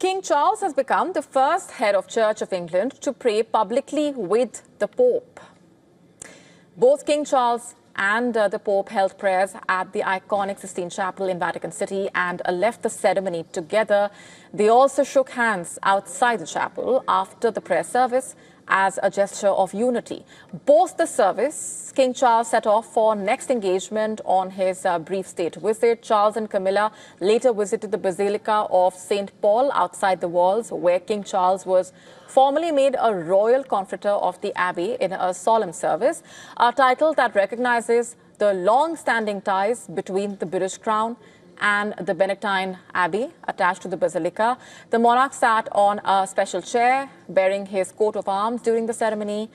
King Charles has become the first head of Church of England to pray publicly with the Pope. Both King Charles and the Pope held prayers at the iconic Sistine Chapel in Vatican City and left the ceremony together. They also shook hands outside the chapel after the prayer service as a gesture of unity. Post the service, King Charles set off for next engagement on his brief state visit. Charles and Camilla later visited the Basilica of St. Paul outside the walls, where King Charles was formally made a royal confrater of the Abbey in a solemn service, a title that recognizes the long-standing ties between the British Crown and the Benedictine Abbey attached to the Basilica. The monarch sat on a special chair bearing his coat of arms during the ceremony,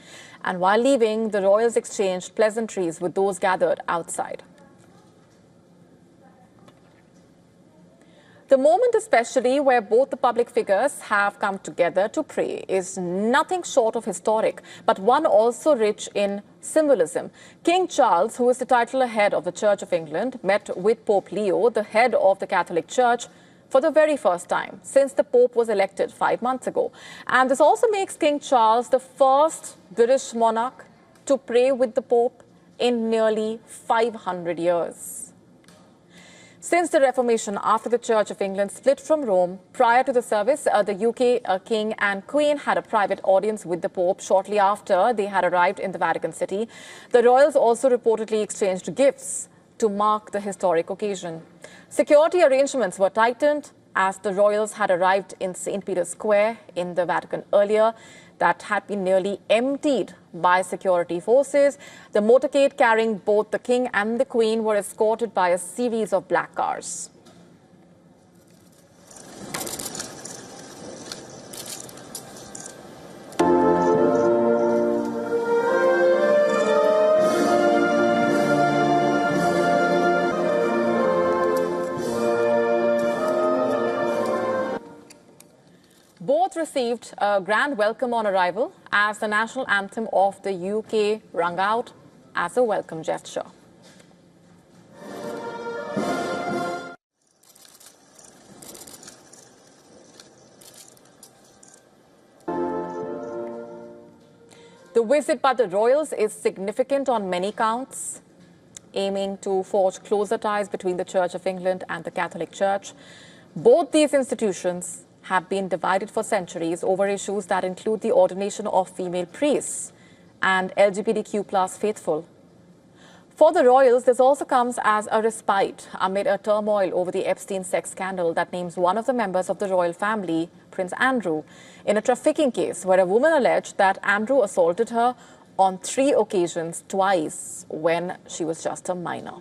and while leaving, the royals exchanged pleasantries with those gathered outside. The moment especially where both the public figures have come together to pray is nothing short of historic, but one also rich in symbolism. King Charles, who is the titular head of the Church of England, met with Pope Leo, the head of the Catholic Church, for the very first time since the Pope was elected 5 months ago. And this also makes King Charles the first British monarch to pray with the Pope in nearly 500 years. Since the Reformation, after the Church of England split from Rome, prior to the service, the UK King and Queen had a private audience with the Pope shortly after they had arrived in the Vatican City. The royals also reportedly exchanged gifts to mark the historic occasion. Security arrangements were tightened as the royals had arrived in St. Peter's Square in the Vatican earlier. That had been nearly emptied by security forces. The motorcade carrying both the King and the Queen were escorted by a series of black cars. Both received a grand welcome on arrival as the national anthem of the UK rung out as a welcome gesture. The visit by the royals is significant on many counts, aiming to forge closer ties between the Church of England and the Catholic Church. Both these institutions have been divided for centuries over issues that include the ordination of female priests and LGBTQ+ faithful. For the royals, this also comes as a respite amid a turmoil over the Epstein sex scandal that names one of the members of the royal family, Prince Andrew, in a trafficking case where a woman alleged that Andrew assaulted her on 3 occasions, twice when she was just a minor.